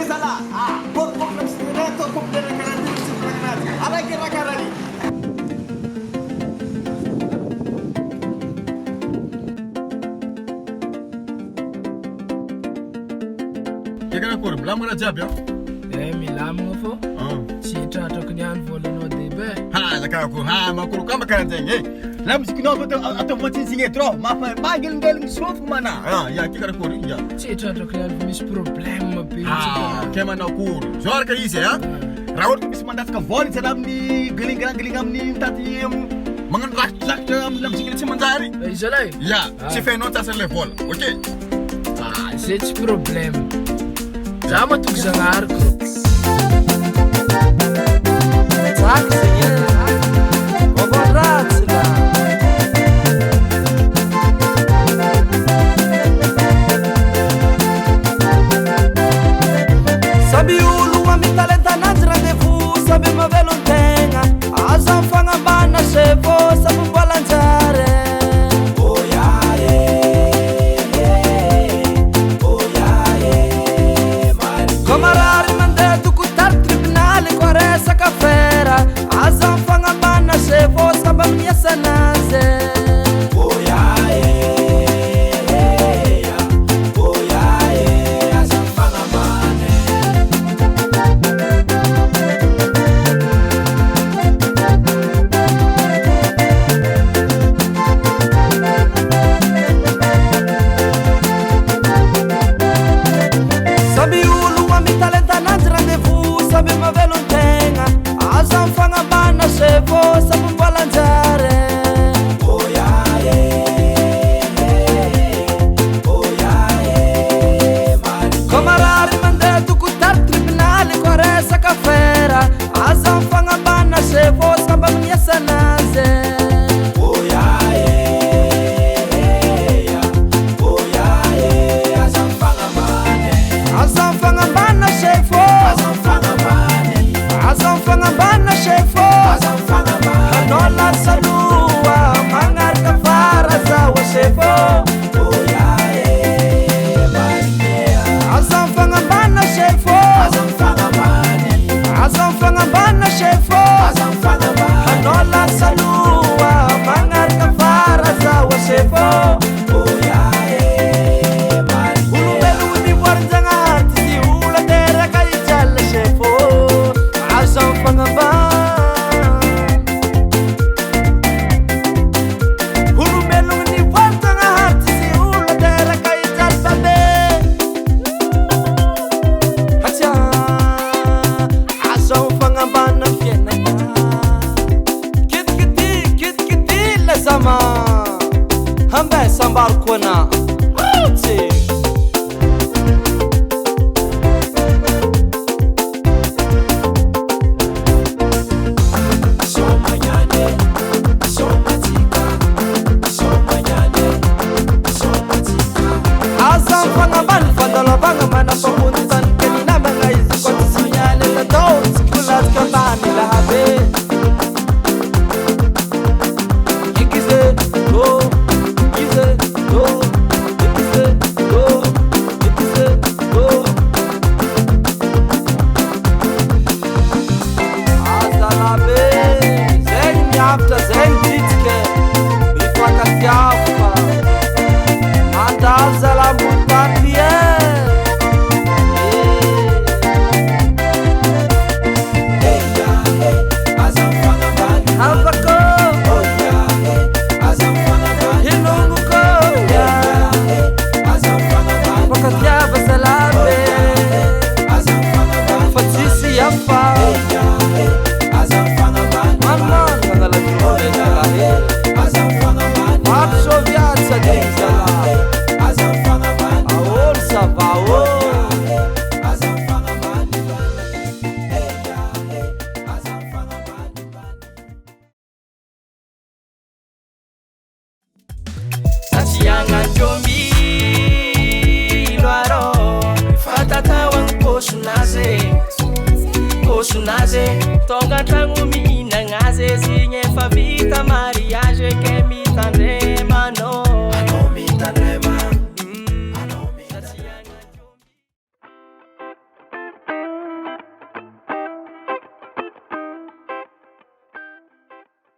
Salah. Por problem sendiri atau problem dengan diri sendiri. Ada kira-kira ni. Kaya na kor, bilang mo na job ya? Milam mo po. Sita to kanyan vola no debe. Lakaya kor, makuro kama karanteng. Lam sikino ato matin singe tro, mapa bagel ngel sof mana. Ya kaya kor ya. Sita to kanyan mis problem pe. Kema na kor. Jor ka ise ya. Rawat ko bis mandat ka vol sa dam ni geling ni tati mangan rak lam sikile simandari. Isalay. Ya, si fenota sa level. Okay. Sits problem. Sama tu zangar ko. Taxiya. Oboratsla. Sabi ulu wa mi talenta na rendezvous, sabi mavelo ntenga. Asa mfanga bana shevo, sabi balanzare. Camarari mande tu kutar tribunale quare saka fera azam fanga bana shevo samba mnyesa naze azam fanga bane sabi talenta na rendezvous, sabi mavelo ntenga. Asa mfanga bana shevo, sabi mbalanzare. Camarari mande tu kutar tribunale quare saka fera. Asa mfanga bana shevo, samba mnyesa naze. Azam fanga bana shefo, azam fanga bana shefo, kanola salua mangar kafara zawa shefo. Azam fanga bana shefo, azam fanga bana shefo, kanola salua mangar kafara zawa shefo. Hamba sambar kona azam fanga ban fadala banga mana pamuntan kanina mga izi kwa sinyale la dos kulat kabani la habe ikize go after zengitke ifakatiafa andazala mutapie Alvako Hilunguko Fakatiava salabe Fatisi yafa Tonga tangu mina ngaze zinye favita mariage ke mitande